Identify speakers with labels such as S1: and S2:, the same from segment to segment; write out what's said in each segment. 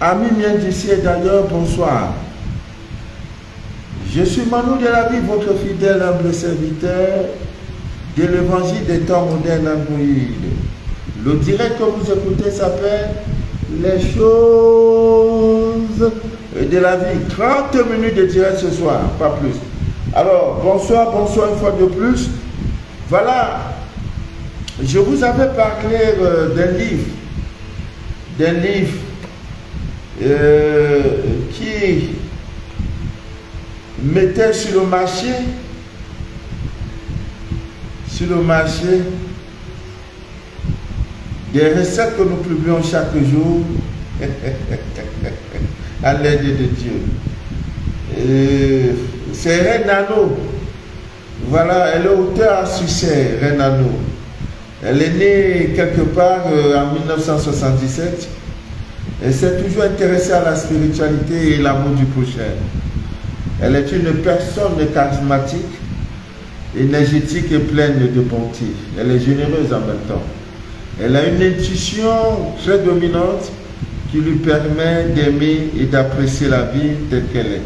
S1: Amis miens d'ici et d'ailleurs, bonsoir. Je suis Manu de la vie, votre fidèle humble serviteur de l'évangile des temps modernes Android. Le direct que vous écoutez s'appelle Les choses de la vie. 30 minutes de direct ce soir, pas plus. Alors, bonsoir une fois de plus. Voilà, je vous avais parlé d'un livre qui mettait sur le marché des recettes que nous publions chaque jour à l'aide de Dieu. C'est Renano. Voilà, elle est auteure à succès, Renano. Elle est née quelque part en 1977. Elle s'est toujours intéressée à la spiritualité et l'amour du prochain. Elle est une personne charismatique, énergétique et pleine de bonté. Elle est généreuse en même temps. Elle a une intuition très dominante qui lui permet d'aimer et d'apprécier la vie telle qu'elle est.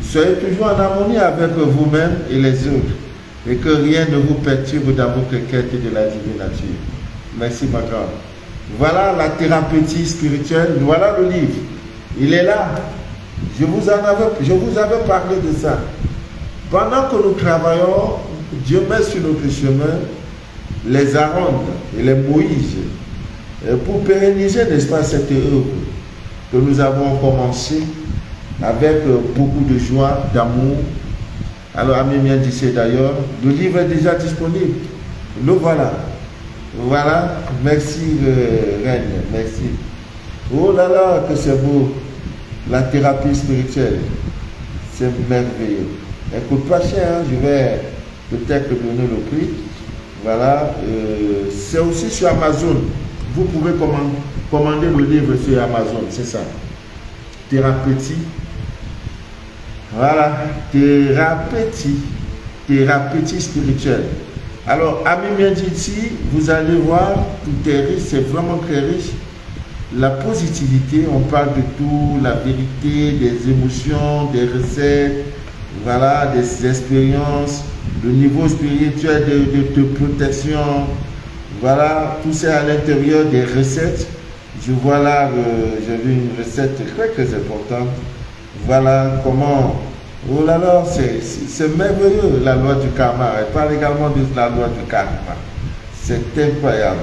S1: Soyez toujours en harmonie avec vous-même et les autres et que rien ne vous perturbe dans votre quête de la divine nature. Merci ma grande. Voilà la thérapeutique spirituelle, voilà le livre. Il est là. Je vous avais parlé de ça. Pendant que nous travaillons, Dieu met sur notre chemin les Aaron et les Moïse pour pérenniser, n'est-ce pas, cette œuvre que nous avons commencé avec beaucoup de joie, d'amour. Alors, amis miens d'ici d'ailleurs, le livre est déjà disponible. Le voilà. Voilà, merci Reine, merci. Oh là là, que c'est beau, la thérapie spirituelle, c'est merveilleux. Elle ne coûte pas cher, hein? Je vais peut-être donner le prix. Voilà, c'est aussi sur Amazon. Vous pouvez commander le livre sur Amazon, c'est ça. Thérapeutique. Voilà, thérapeutique spirituelle. Alors, amis miens d'ici, vous allez voir, tout est riche, c'est vraiment très riche. La positivité, on parle de tout, la vérité, des émotions, des recettes, voilà, des expériences, le niveau spirituel de protection, voilà, tout ça à l'intérieur des recettes. Je vois là, j'ai vu une recette très très importante. Voilà comment, oh là là, c'est merveilleux la loi du karma. Elle parle également de la loi du karma. C'est incroyable.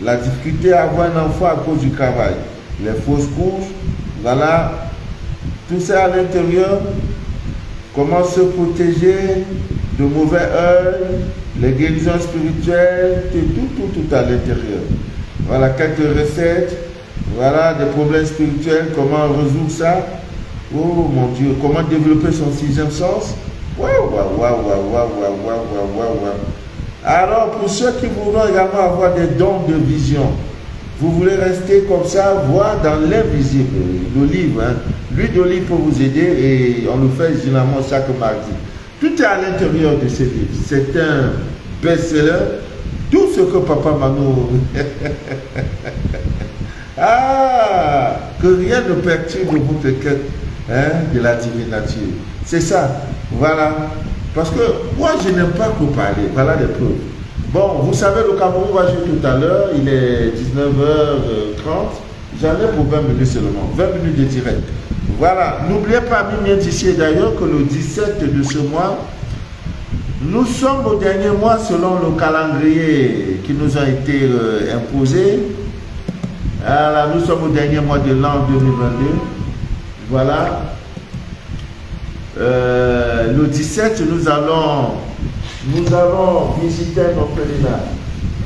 S1: La difficulté à avoir un enfant à cause du travail, les fausses couches, voilà, tout ça à l'intérieur. Comment se protéger de mauvais œil, les guérisons spirituelles, tout à l'intérieur. Voilà quelques recettes, voilà des problèmes spirituels, comment résoudre ça. Oh mon Dieu, comment développer son sixième sens? Waouh. Alors, pour ceux qui voudront également avoir des dons de vision, vous voulez rester comme ça, voir dans l'invisible, le livre, hein. L'huile d'olive peut vous aider et on le fait généralement chaque mardi. Tout est à l'intérieur de ce livre. C'est un best-seller. Tout ce que Papa Manu... que rien ne perturbe votre quête, hein, de la divine nature. C'est ça. Voilà. Parce que moi, je n'aime pas vous parler. Voilà les preuves. Bon, vous savez, le Cameroun va jouer tout à l'heure. Il est 19h30. J'en ai pour 20 minutes seulement. 20 minutes de direct. Voilà. N'oubliez pas, amis miens d'ici d'ailleurs, que le 17 de ce mois, nous sommes au dernier mois selon le calendrier qui nous a été imposé. Alors, nous sommes au dernier mois de l'an 2022. Voilà. Le 17, nous allons visiter nos pèlerins.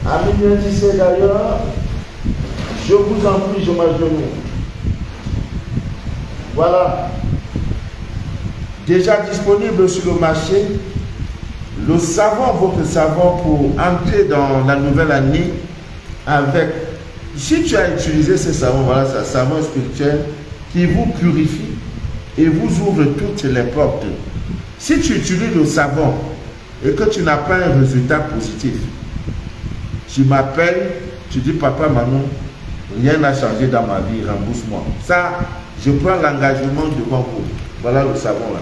S1: Amis miens d'ici d'ailleurs, je vous en prie, je m'agenouille. Voilà. Déjà disponible sur le marché, le savon, votre savon pour entrer dans la nouvelle année avec. Si tu as utilisé ce savon, voilà, c'est un savon spirituel qui vous purifie et vous ouvre toutes les portes. Si tu utilises le savon et que tu n'as pas un résultat positif, tu m'appelles, tu dis Papa Manu, Rien n'a changé dans ma vie, rembourse-moi. Ça, je prends l'engagement devant vous. Voilà le savon là.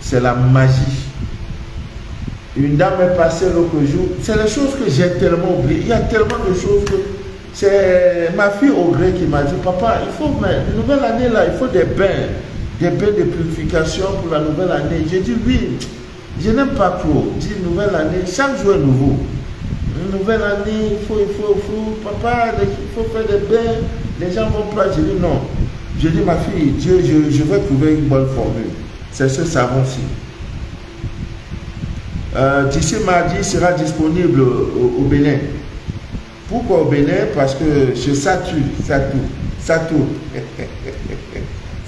S1: C'est la magie. Une dame est passée l'autre jour. C'est les choses que j'ai tellement oubliées. Il y a tellement de choses que... C'est ma fille au gré qui m'a dit, papa, il faut, mais la nouvelle année là, il faut des bains de purification pour la nouvelle année. J'ai dit oui, je n'aime pas trop. Dit nouvelle année, chaque jour est nouveau. Une nouvelle année, il faut, papa, il faut faire des bains, les gens vont pas. J'ai dit non. J'ai dit ma fille, Dieu, je vais trouver une bonne formule. C'est ce savon-ci. D'ici mardi, il sera disponible au Bénin. Pourquoi au Bénin? Parce que chez Satou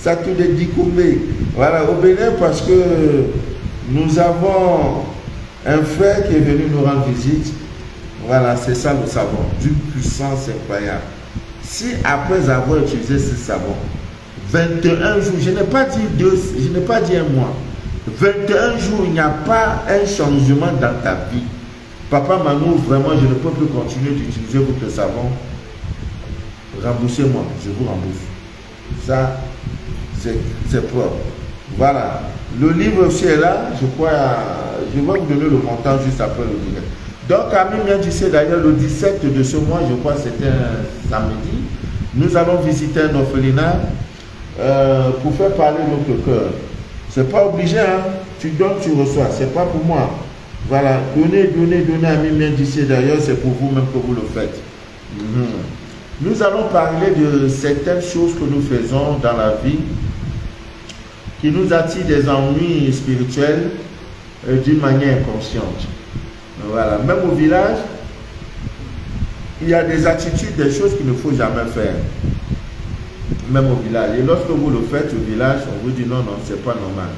S1: de Dikoumé. Voilà, au Bénin parce que nous avons un frère qui est venu nous rendre visite. Voilà, c'est ça le savon, d'une puissance incroyable. Si après avoir utilisé ce savon, 21 jours, je n'ai pas dit un mois, 21 jours, il n'y a pas un changement dans ta vie. Papa Manou, vraiment, je ne peux plus continuer d'utiliser votre savon. Remboursez-moi, je vous rembourse. Ça, c'est propre. Voilà. Le livre aussi est là. Je crois, je vais vous donner le montant juste après le direct. Donc, à Mimian-Dissé, d'ailleurs, le 17 de ce mois, je crois que c'était un samedi, nous allons visiter un orphelinat pour faire parler notre cœur. C'est pas obligé, hein. Tu donnes, tu reçois. C'est pas pour moi. Voilà, donnez à Mimian-Dissé, d'ailleurs, c'est pour vous-même que vous le faites. Nous allons parler de certaines choses que nous faisons dans la vie qui nous attirent des ennuis spirituels d'une manière inconsciente. Voilà, même au village, il y a des attitudes, des choses qu'il ne faut jamais faire. Même au village. Et lorsque vous le faites au village, on vous dit non, c'est pas normal.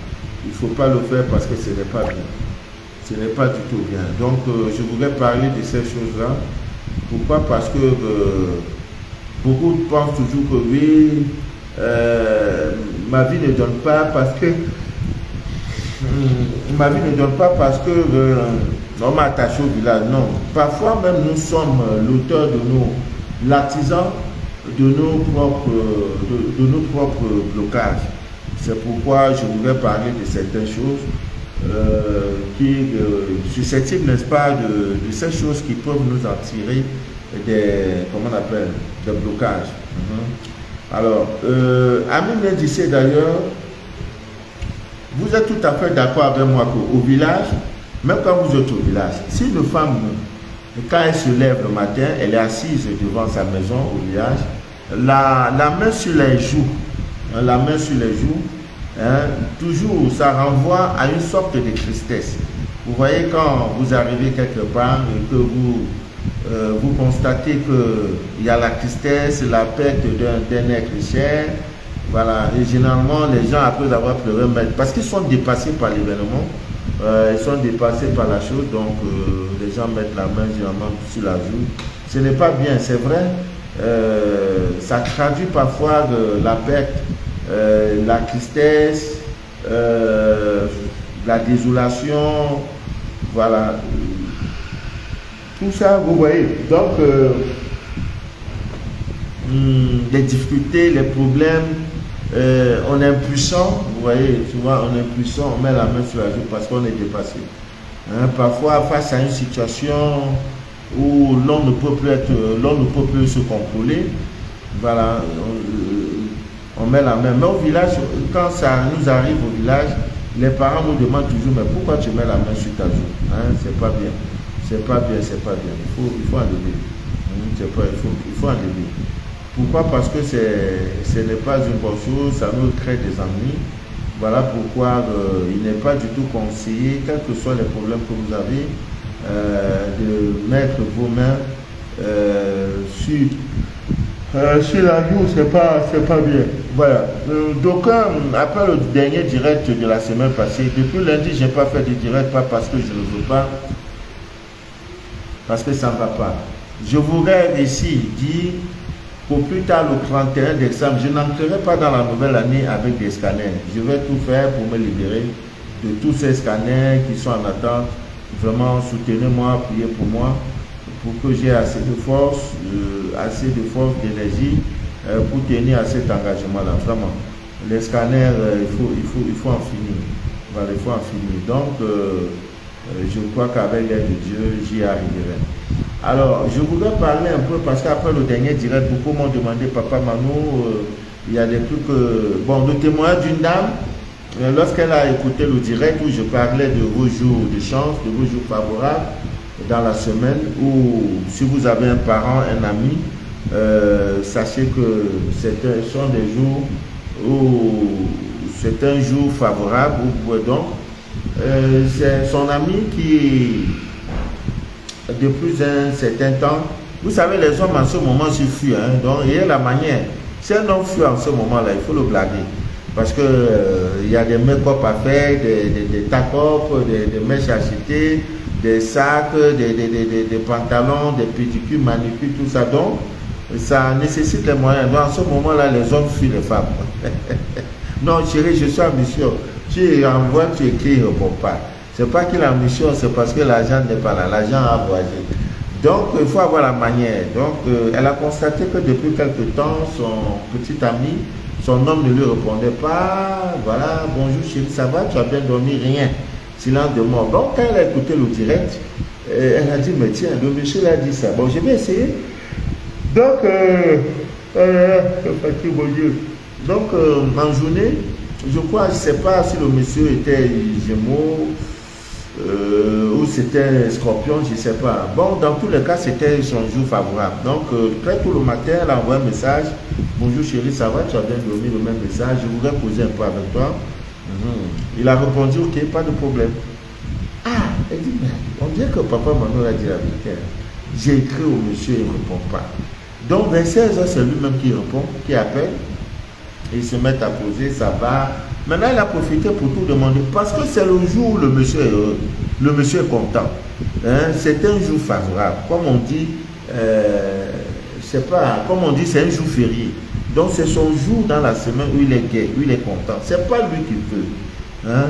S1: Il ne faut pas le faire parce que ce n'est pas bien. Ce n'est pas du tout bien. Donc, je voudrais parler de ces choses-là. Pourquoi? Parce que beaucoup pensent toujours que oui, ma vie ne donne pas parce que on m'a attaché au village. Non. Parfois même nous sommes l'auteur de l'artisan de nos propres blocages. C'est pourquoi je voudrais parler de certaines choses susceptibles, n'est-ce pas, de ces choses qui peuvent nous en tirer des blocages. Alors, Amine disait d'ailleurs, vous êtes tout à fait d'accord avec moi qu'au village, même quand vous êtes au village, si une femme, quand elle se lève le matin, elle est assise devant sa maison au village, la main sur les joues, toujours ça renvoie à une sorte de tristesse. Vous voyez quand vous arrivez quelque part et que vous constatez qu'il y a la tristesse, la perte d'un être cher. Voilà, et généralement les gens après avoir pleuré, parce qu'ils sont dépassés par l'événement, ils sont dépassés par la chose, donc les gens mettent la main généralement sur la joue. Ce n'est pas bien, c'est vrai, ça traduit parfois la perte, la tristesse, la désolation, voilà. Tout ça, vous voyez, donc les difficultés, les problèmes, on est impuissant, vous voyez, tu vois, on est impuissant, on met la main sur la joue parce qu'on est dépassé. Parfois, face à une situation où l'on ne peut plus se contrôler, voilà, on met la main. Mais au village, quand ça nous arrive au village, les parents nous demandent toujours, mais pourquoi tu mets la main sur ta joue? C'est pas bien. C'est pas bien. Il faut enlever. Il faut enlever. Pourquoi? Parce que ce n'est pas une bonne chose, ça nous crée des ennuis. Voilà pourquoi il n'est pas du tout conseillé, quels que soient les problèmes que vous avez, de mettre vos mains sur la joue, c'est pas bien. Voilà. D'aucuns, après le dernier direct de la semaine passée, depuis lundi, je n'ai pas fait de direct, pas parce que je ne veux pas, parce que ça ne va pas. Je voudrais ici dire, pour plus tard le 31 décembre, je n'entrerai pas dans la nouvelle année avec des scanners. Je vais tout faire pour me libérer de tous ces scanners qui sont en attente. Vraiment, soutenez-moi, priez pour moi, pour que j'ai assez de force, d'énergie pour tenir à cet engagement-là. Vraiment, les scanners, il faut en finir. Voilà, il faut en finir. Donc, je crois qu'avec l'aide de Dieu, j'y arriverai. Alors, je voudrais parler un peu, parce qu'après le dernier direct, beaucoup m'ont demandé, Papa Mano, il y a des trucs... bon, le témoignage d'une dame, lorsqu'elle a écouté le direct où je parlais de vos jours de chance, de vos jours favorables dans la semaine, ou si vous avez un parent, un ami, sachez que ce sont des jours où c'est un jour favorable, où vous pouvez donc... c'est son ami qui, depuis un certain temps, vous savez, les hommes en ce moment se fuient, hein, donc il y a la manière. Si un homme fuit en ce moment-là, il faut le blaguer. Parce que il y a des make-up à faire, des tac-up, des mèches à acheter, des sacs, des pantalons, des pédicures, manicures, tout ça. Donc, ça nécessite les moyens. Donc, en ce moment-là, les hommes fuient les femmes. Non, chérie, je suis en mission. Tu envoies, tu écris, il ne répond pas. Ce n'est pas qu'il est en mission, c'est parce que l'argent n'est pas là. L'argent a voyagé. Donc, il faut avoir la manière. Donc, elle a constaté que depuis quelque temps, son petit ami, son homme ne lui répondait pas. Voilà, bonjour chérie, ça va, tu as bien dormi, rien. Silence de mort. Donc, quand elle a écouté le direct, elle a dit, mais tiens, le monsieur a dit ça. Bon, je vais essayer. Donc, mon Dieu. Donc, en journée, je crois, je ne sais pas si le monsieur était Gémeaux ou c'était Scorpion, je ne sais pas. Bon, dans tous les cas, c'était son jour favorable. Donc, très tôt le matin, elle a envoyé un message. Bonjour chérie, ça va, tu as bien dormi, le même message. Je voudrais poser un peu avec toi. Il a répondu, ok, pas de problème. Ah, elle dit, mais on dirait que papa Mano a dit la vérité. J'ai écrit au monsieur, il ne répond pas. Donc, vers 16 heures, c'est lui-même qui répond, qui appelle. Et il se met à poser sa barre. Maintenant, il a profité pour tout demander. Parce que c'est le jour où le monsieur est heureux. Le monsieur est content. Hein? C'est un jour favorable. Comme on dit, c'est un jour férié. Donc, c'est son jour dans la semaine où il est gai, où il est content. Ce n'est pas lui qui veut. Hein?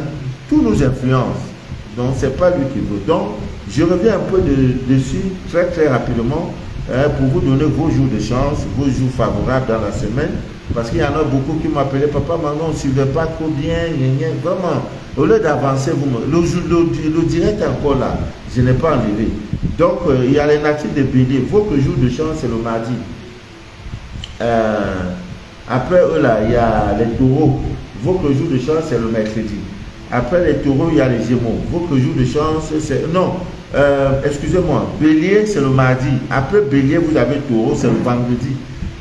S1: Tout nous influence. Donc, ce n'est pas lui qui veut. Donc, je reviens un peu dessus très, très rapidement pour vous donner vos jours de chance, vos jours favorables dans la semaine. Parce qu'il y en a beaucoup qui m'appelaient, papa, maintenant on ne suivait pas trop bien, vraiment. Au lieu d'avancer, le direct est encore là. Je n'ai pas enlevé. Donc, il y a les natifs de Bélier. Votre jour de chance, c'est le mardi. Après eux, là, il y a les taureaux. Votre jour de chance, c'est le mercredi. Après les taureaux, il y a les gémeaux. Votre jour de chance, c'est... Non, excusez-moi. Bélier, c'est le mardi. Après Bélier, vous avez taureau, c'est le vendredi.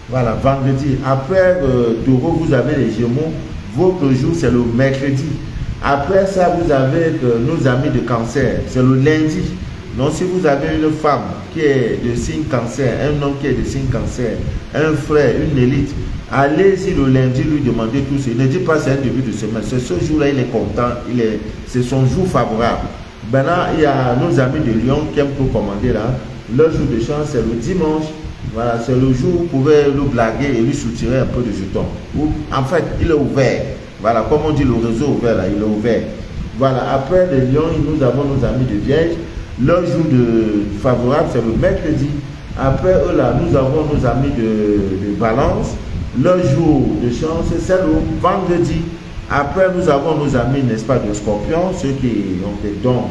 S1: Voilà, vendredi. Après taureau, vous avez les gémeaux. Votre jour, c'est le mercredi. Après ça, vous avez nos amis de cancer. C'est le lundi. Donc, si vous avez une femme qui est de signe cancer, un homme qui est de signe cancer, un frère, une élite, allez-y le lundi lui demander tout ça. Ne dites pas c'est un début de semaine. C'est ce jour-là, il est content. C'est son jour favorable. Maintenant, il y a nos amis de Lyon qui aiment tout commander là. Leur jour de chance, c'est le dimanche. Voilà, c'est le jour où vous pouvez le blaguer et lui soutirer un peu de jetons. En fait, il est ouvert. Voilà, comme on dit, le réseau ouvert là, il est ouvert. Voilà, après les lions, nous avons nos amis de Vierge. Leur jour favorable, c'est le mercredi. Après eux là, nous avons nos amis de Balance. Leur jour de chance, c'est le vendredi. Après, nous avons nos amis, n'est-ce pas, de Scorpion, ceux qui ont des dons,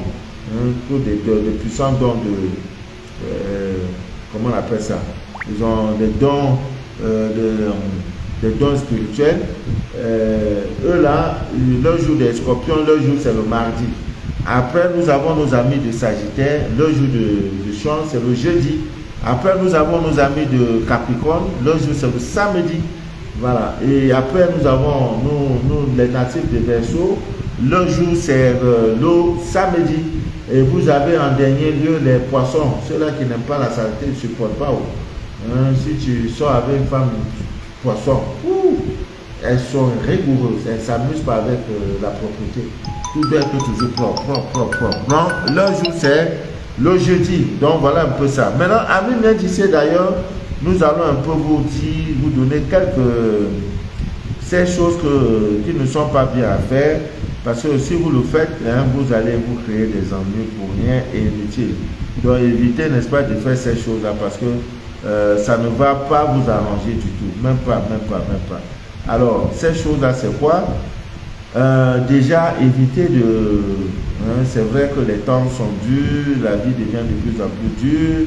S1: de puissants dons comment on appelle ça? Ils ont des dons, des dons spirituels. Eux là, leur jour des Scorpions, leur jour c'est le mardi. Après, nous avons nos amis de Sagittaire, leur jour de chance, c'est le jeudi. Après, nous avons nos amis de Capricorne, leur jour c'est le samedi. Voilà. Et après, nous avons nous les natifs de Verseau, leur jour c'est le samedi. Et vous avez en dernier lieu les poissons, ceux-là qui n'aiment pas la saleté, ne supportent pas. Si tu sors avec une femme poisson, elles sont rigoureuses, elles ne s'amusent pas avec la propreté. Tout doit être toujours propre. Non, leur jour c'est le jeudi. Donc voilà un peu ça. Maintenant, Ami Mendice d'ailleurs, nous allons un peu vous dire, vous donner quelques ces choses qui ne sont pas bien à faire. Parce que si vous le faites, vous allez vous créer des ennuis pour rien et inutiles. Donc évitez, n'est-ce pas, de faire ces choses-là parce que ça ne va pas vous arranger du tout. Même pas. Alors, ces choses-là, c'est quoi? Déjà, évitez de... c'est vrai que les temps sont durs, la vie devient de plus en plus dure.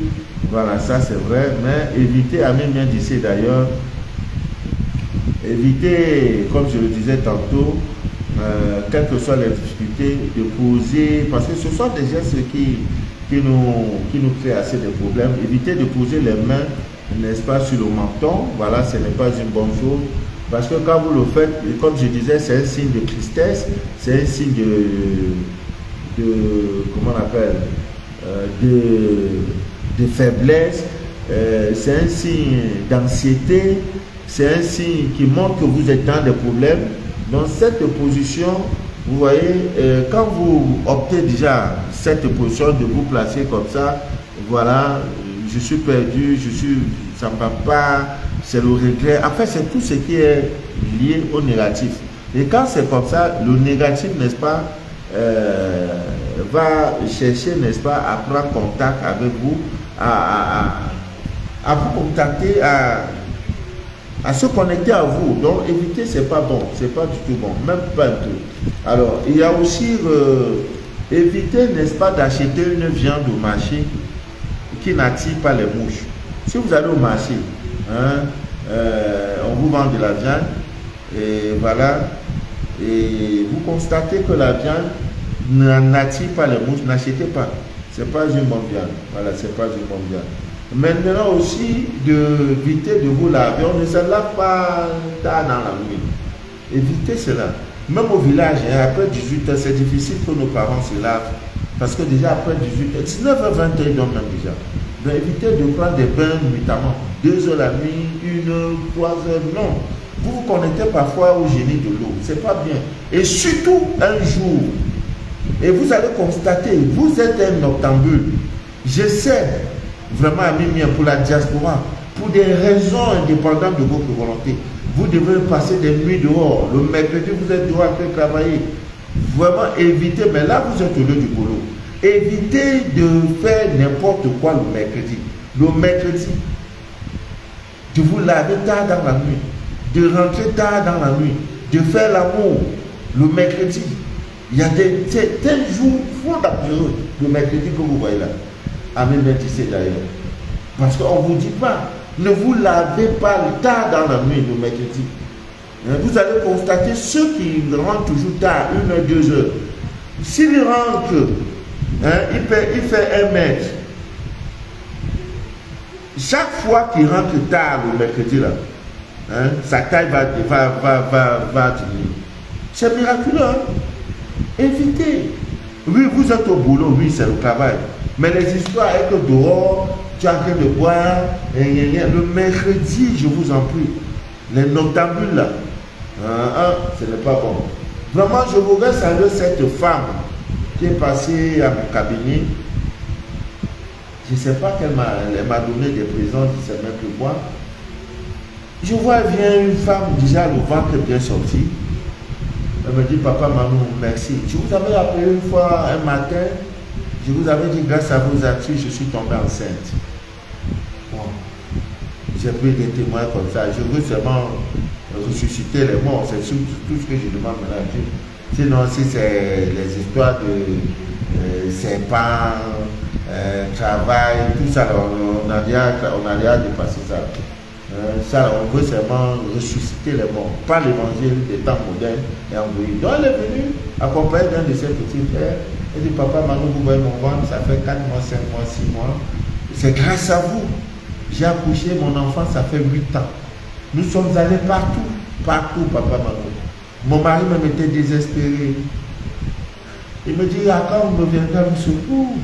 S1: Voilà, ça c'est vrai. Mais évitez, Amin vient d'ici d'ailleurs, évitez, comme je le disais tantôt, quelles que soient les difficultés, de poser, parce que ce sont des gestes qui nous créent assez de problèmes. Évitez de poser les mains, n'est-ce pas, sur le menton. Voilà, ce n'est pas une bonne chose. Parce que quand vous le faites, comme je disais, c'est un signe de tristesse, c'est un signe comment on appelle, de faiblesse, c'est un signe d'anxiété, c'est un signe qui montre que vous êtes dans des problèmes. Dans cette position, vous voyez, quand vous optez déjà cette position de vous placer comme ça, voilà, je suis perdu, ça ne va pas, c'est le regret. En fait, c'est tout ce qui est lié au négatif. Et quand c'est comme ça, le négatif, n'est-ce pas, va chercher, n'est-ce pas, à prendre contact avec vous, à vous contacter, à se connecter à vous. Donc éviter, c'est pas bon, c'est pas du tout bon, même pas un peu. Alors il y a aussi éviter, n'est-ce pas, d'acheter une viande au marché qui n'attire pas les mouches. Si vous allez au marché, on vous vend de la viande et voilà, et vous constatez que la viande n'attire pas les mouches, n'achetez pas. C'est pas une bonne viande. Voilà, c'est pas une bonne viande. Maintenant aussi, d'éviter de vous laver. On ne se lave pas tard dans la nuit. Évitez cela. Même au village, après 18h, c'est difficile que nos parents se lavent. Parce que déjà après 18h, 19h, 20h, ils dorment même déjà. Donc évitez de prendre des bains notamment 2h la nuit, 1h, 3h, non. Vous vous connectez parfois au génie de l'eau. C'est pas bien. Et surtout un jour, et vous allez constater, vous êtes un noctambule. Je sais, vraiment, Amimien, pour la diaspora, pour des raisons indépendantes de votre volonté, vous devez passer des nuits dehors. Le mercredi, vous êtes dehors après travailler. Vraiment, évitez, mais là, vous êtes au lieu du boulot. Évitez de faire n'importe quoi le mercredi. Le mercredi, de vous laver tard dans la nuit, de rentrer tard dans la nuit, de faire l'amour le mercredi. Il y a des jours fondamentaux le mercredi que vous voyez là. Amen, c'est d'ailleurs. Parce qu'on ne vous dit pas, ne vous lavez pas tard dans la nuit le mercredi. Vous allez constater ceux qui rentrent toujours tard, 1h, 2h. S'il rentre, il fait 1 mètre. Chaque fois qu'il rentre tard le mercredi là, sa taille va diminuer. C'est miraculeux. Évitez. Oui, vous êtes au boulot, oui, c'est le travail. Mais les histoires avec que dehors, tu es en train de boire, le mercredi, je vous en prie, les noctambules là, ce n'est pas bon. Vraiment, je voudrais saluer cette femme qui est passée à mon cabinet. Je ne sais pas qu'elle m'a donné des présents, je ne sais même plus quoi. Je vois, elle vient une femme, déjà le ventre bien sorti. Elle me dit, papa, maman, merci. Je vous avais appelé une fois un matin. Je vous avais dit, grâce à vos actus, je suis tombée enceinte. Bon. J'ai pris des témoins comme ça. Je veux seulement ressusciter les morts. C'est tout ce que je demande maintenant à Dieu. Sinon, si c'est les histoires de serpents, travail, tout ça, on a déjà dépassé ça. Ça, on veut seulement ressusciter les morts, pas l'évangile des temps modernes et envoyer. Donc elle est venue accompagnée d'un de ses petits frères. Elle dit, papa, maintenant vous voyez mon ventre, ça fait 4 mois, 5 mois, 6 mois. C'est grâce à vous. J'ai accouché mon enfant, ça fait 8 ans. Nous sommes allés partout, papa, maman. Mon mari même était désespéré. Il me dit, quand vous me viendrez à me secours,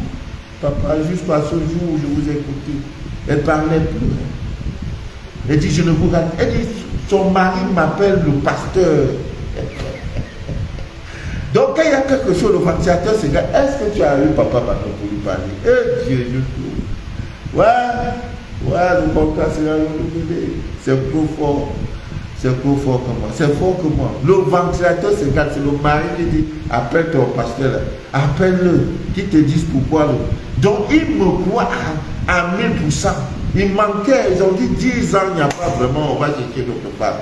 S1: papa, jusqu'à ce jour où je vous ai écouté. Elle ne parlait plus. Elle dit, je ne vous regarde. Elle dit, son mari m'appelle le pasteur. Donc, quand il y a quelque chose, le ventilateur, c'est là, est-ce que tu as eu papa pour lui parler? Eh Dieu, je trouve. Ouais, le contrat, c'est là, c'est trop fort. C'est trop fort que moi. C'est fort que moi. Le ventilateur, c'est quand c'est le mari qui dit, appelle ton pasteur là. Appelle-le, qui te dise pourquoi. Donc, ils me croient à 1000%. Il manquait, ils ont dit 10 ans, il n'y a pas vraiment, on va chercher quelque part.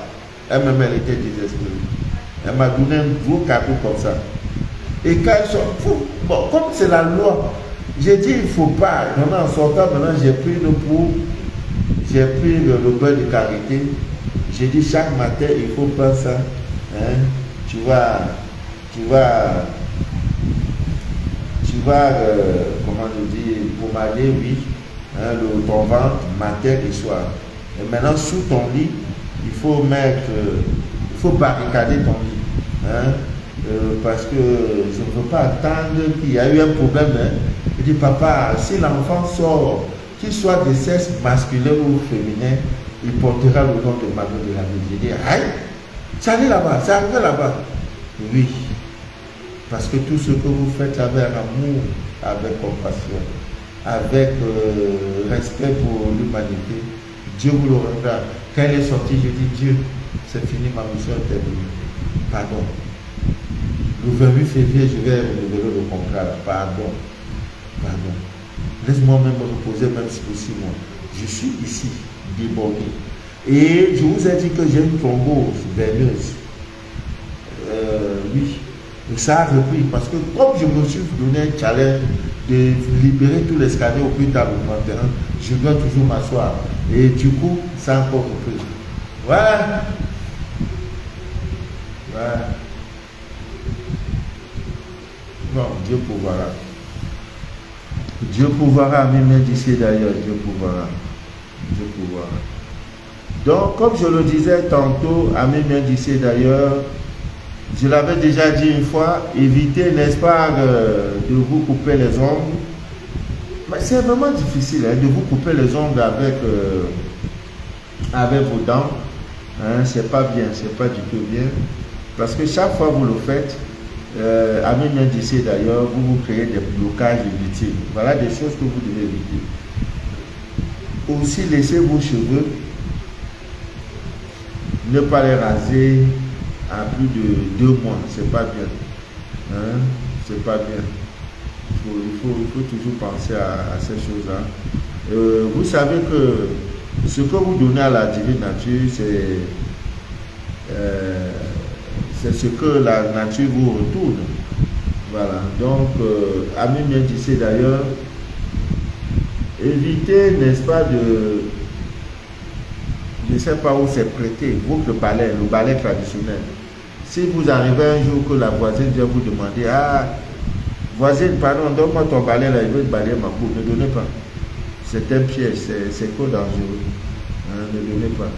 S1: Elle-même, elle était désespérée. Elle m'a donné un gros cadeau comme ça. Et quand ils sont fous, bon, comme c'est la loi, j'ai dit il ne faut pas. Maintenant, en sortant, maintenant, j'ai pris le pot, j'ai pris le beurre de karité. J'ai dit chaque matin, il faut prendre ça. Hein? Tu vas, comment je dis, pomader, oui, hein, ton ventre, matin et soir. Et maintenant, sous ton lit, il faut barricader ton lit. Hein? Parce que je ne veux pas attendre qu'il y a eu un problème. Hein? Je dis, papa, si l'enfant sort, qu'il soit de sexe masculin ou féminin, il portera le nom de Maman de la vie. J'ai dit, aïe, ça allait là-bas, ça arrive là-bas. Oui, parce que tout ce que vous faites avec amour, avec compassion, avec respect pour l'humanité, Dieu vous le rendra. Quand elle est sortie, je dis, Dieu, c'est fini, ma mission est terminée. Pardon. Le 28 février, je vais renouveler le contrat. Pardon. Pardon. Laisse-moi même me reposer, même si possible. Je suis ici, débordé. Et je vous ai dit que j'ai une thrombose veineuse. Oui. Et ça a repris. Parce que comme je me suis donné un challenge de libérer tous les scanners au plus tard le 31, je dois toujours m'asseoir. Et du coup, ça a encore repris. Voilà. Voilà. Non, Dieu pourvoira. Dieu pourvoira, même d'ici d'ailleurs, Dieu pourvoira. Dieu pourvoira. Donc, comme je le disais tantôt, à mes mains d'ici d'ailleurs, je l'avais déjà dit une fois, évitez, n'est-ce pas, de vous couper les ongles. Mais c'est vraiment difficile hein, de vous couper les ongles avec vos dents. Hein, c'est pas bien, c'est pas du tout bien. Parce que chaque fois que vous le faites, à mes mains d'ici d'ailleurs, vous créez des blocages inutiles. Voilà des choses que vous devez éviter. Aussi, laissez vos cheveux, ne pas les raser à plus de 2 mois, c'est pas bien. Hein? C'est pas bien. Il faut toujours penser à ces choses-là. Vous savez que ce que vous donnez à la divine nature, c'est ce que la nature vous retourne. Voilà. Donc, Ami bien disait d'ailleurs, évitez, n'est-ce pas, je ne sais pas où c'est prêté, vous le balai traditionnel. Si vous arrivez un jour que la voisine vient vous demander, ah, voisine, pardon, donne-moi ton balai là, il veut te balayer ma cour, ne donnez pas. C'est un piège, c'est trop dangereux. Hein, ne donnez pas.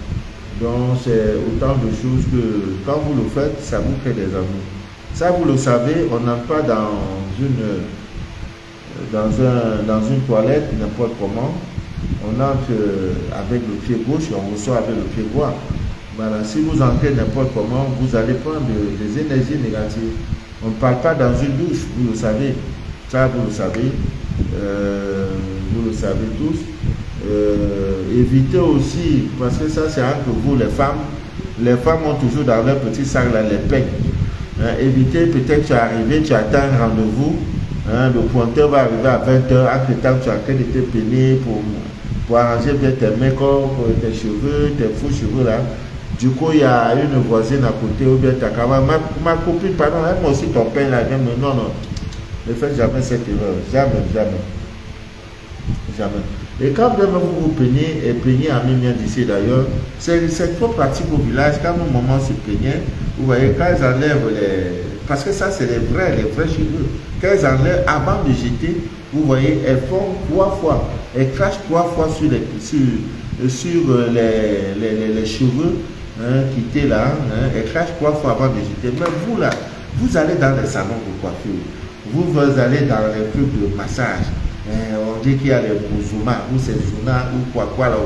S1: Donc, c'est autant de choses que quand vous le faites, ça vous crée des amis. Ça, vous le savez, on n'entre pas dans une toilette, n'importe comment. On entre avec le pied gauche et on ressort avec le pied droit. Voilà. Si vous entrez n'importe comment, vous allez prendre des énergies négatives. On ne parle pas dans une douche, vous le savez. Ça, vous le savez. Vous le savez tous. Évitez aussi, parce que ça c'est entre vous les femmes. Les femmes ont toujours dans leur petit sac là, les peignes. Évitez, peut-être tu es arrivé, tu attends un rendez-vous. Le pointeur va arriver à 20h, à ce temps tu as en train de te peiner pour arranger bien tes make-up, tes cheveux, tes faux cheveux là. Du coup, il y a une voisine à côté, ou bien ta camarade, ma copine, pardon, moi aussi ton peigne là, mais non, ne faites jamais cette erreur, jamais. Et quand vous vous peignez, et peignez à Mimien d'ici d'ailleurs, c'est trop pratique au village, quand mon maman se peignait, vous voyez, quand ils enlèvent parce que ça c'est les vrais cheveux, quand ils enlèvent, avant de jeter, vous voyez, elles font 3 fois, elles crachent 3 fois sur les cheveux qui étaient là, elles crachent 3 fois avant de jeter. Mais vous là, vous allez dans les salons de coiffure, vous allez dans les clubs de massage, on dit qu'il y a les bouzouma, ou c'est zouna, ou quoi là,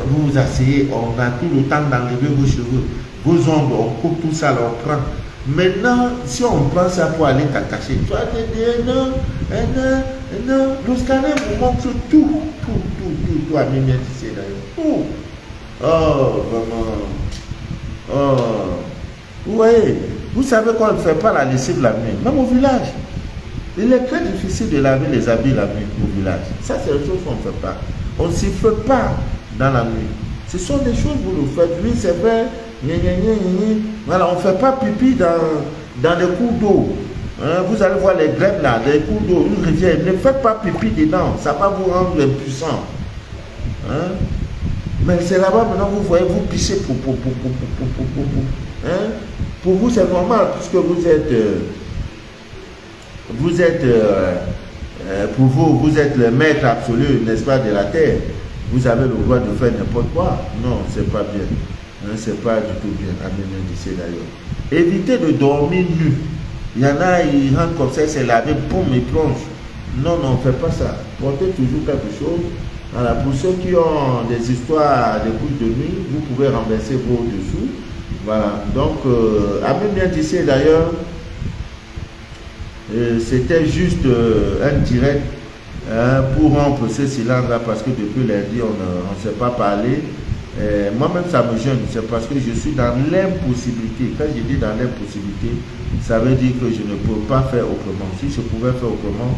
S1: vous vous asseyez, on a tout le temps d'enlever vos cheveux, vos ongles, on coupe tout ça, là, on prend. Maintenant, si on prend ça pour aller t'attacher, tu vas te dire non, le scanner vous montre tout, à Mimien d'ici d'ailleurs, tout. Oh, vraiment. Oh, vous voyez, vous savez qu'on ne fait pas la lessive la nuit, même au village. Il est très difficile de laver les habits la nuit au village. Ça, c'est une chose qu'on ne fait pas. On ne siffle pas dans la nuit. Ce sont des choses que vous le faites. Oui, c'est vrai. Voilà, on ne fait pas pipi dans les cours d'eau. Hein, vous allez voir les grèves là, des cours d'eau, une rivière. Ne faites pas pipi dedans. Ça va vous rendre impuissant. Hein? Mais c'est là-bas maintenant, vous voyez, vous pissez pour. Hein? Pour vous, c'est normal, puisque pour vous, vous êtes le maître absolu, n'est-ce pas, de la terre. Vous avez le droit de faire n'importe quoi. Non, c'est pas bien. Hein, c'est pas du tout bien. Amen, d'ici d'ailleurs. Évitez de dormir nu. Il y en a, ils rentrent comme ça, c'est lavé, boum, ils plongent. Non, non, ne faites pas ça. Portez toujours quelque chose. Voilà, pour ceux qui ont des histoires de couches de nuit, vous pouvez renverser vos dessous. Voilà, donc, Amen bien d'ici d'ailleurs. C'était juste un direct pour rompre ce silence-là parce que depuis lundi, on ne s'est pas parlé. Moi-même, ça me gêne. C'est parce que je suis dans l'impossibilité. Quand je dis dans l'impossibilité, ça veut dire que je ne peux pas faire autrement. Si je pouvais faire autrement,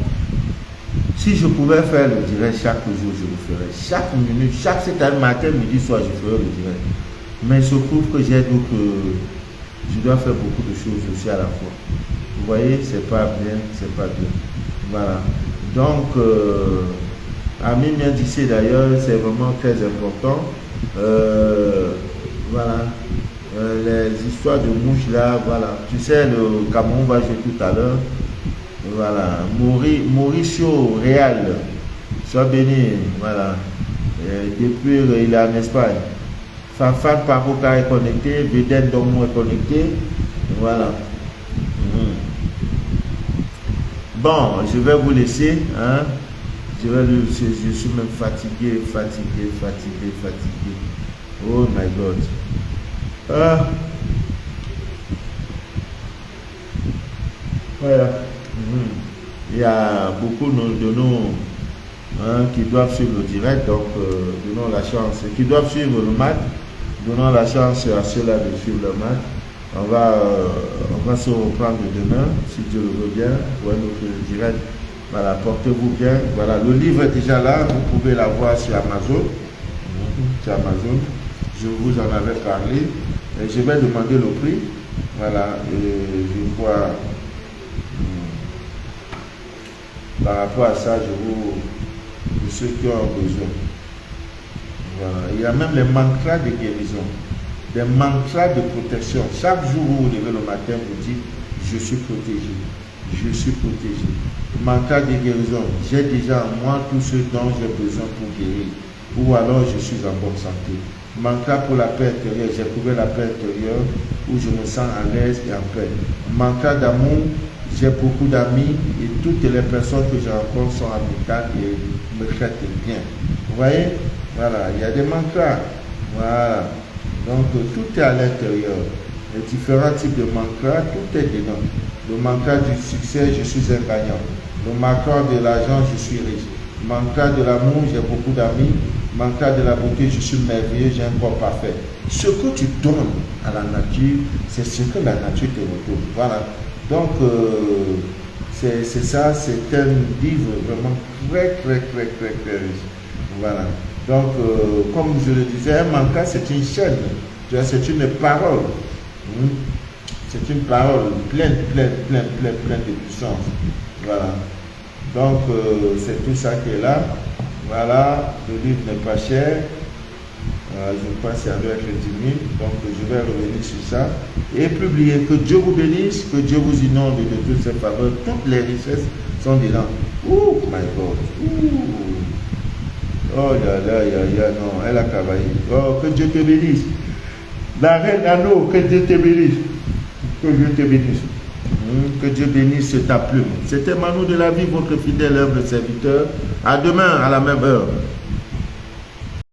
S1: si je pouvais faire le direct chaque jour, je le ferais. Chaque minute, c'est-à-dire matin, midi, soir, je ferais le direct. Mais il se trouve que j'ai donc je dois faire beaucoup de choses aussi à la fois. Vous voyez, c'est pas bien, c'est pas bien. Voilà. Donc, Amin vient d'ici d'ailleurs, c'est vraiment très important. Voilà. Les histoires de mouches là, voilà. Tu sais, le Cameroun va jouer tout à l'heure. Voilà. Mauricio Real, sois béni. Voilà. Depuis, il est en Espagne. Fanfan Paroca est connecté, Veden Domo est connecté. Voilà. Bon, je vais vous laisser. Hein? Je suis même fatigué. Oh my God. Voilà. Il y a beaucoup de nous qui doivent suivre le direct, donc donnons la chance. Qui doivent suivre le match, donnons la chance à ceux-là de suivre le match. On va se reprendre demain, si Dieu le veut bien, pour notre direct. Voilà, portez-vous bien. Voilà, le livre est déjà là, vous pouvez l'avoir sur Amazon. Sur Amazon, je vous en avais parlé. Et je vais demander le prix. Voilà, et je vois par rapport à ça, pour ceux qui ont besoin. Voilà, il y a même les mantras de guérison. Des mantras de protection. Chaque jour où vous vous levez le matin, vous dites, je suis protégé. Je suis protégé. Mantra de guérison. J'ai déjà en moi tout ce dont j'ai besoin pour guérir. Ou alors je suis en bonne santé. Mantra pour la paix intérieure. J'ai trouvé la paix intérieure où je me sens à l'aise et en paix. Mantra d'amour. J'ai beaucoup d'amis et toutes les personnes que je rencontre sont amicables et me traitent bien. Vous voyez? Voilà. Il y a des mantras. Voilà. Donc, tout est à l'intérieur. Les différents types de mantras, tout est dedans. Le mantra du succès, je suis un gagnant. Le mantra de l'argent, je suis riche. Le mantra de l'amour, j'ai beaucoup d'amis. Le mantra de la beauté, je suis merveilleux, j'ai un corps parfait. Ce que tu donnes à la nature, c'est ce que la nature te retourne. Voilà. Donc, c'est ça, c'est un livre vraiment très riche. Voilà. Donc, comme je le disais, un mantra, c'est une chaîne, c'est une parole. C'est une parole pleine de puissance. Voilà. Donc, c'est tout ça qui est là. Voilà, le livre n'est pas cher. Je pense qu'il doit être 10 000. Donc, je vais revenir sur ça. Et publier. Que Dieu vous bénisse, que Dieu vous inonde de toutes ses faveurs. Toutes les richesses sont dedans. Oh my God. Oh, non, elle a travaillé. Oh, que Dieu te bénisse. La reine Anneau, que Dieu te bénisse. Que Dieu te bénisse. Que Dieu bénisse ta plume. C'était Manu de la vie, votre fidèle humble serviteur. À demain, à la même heure.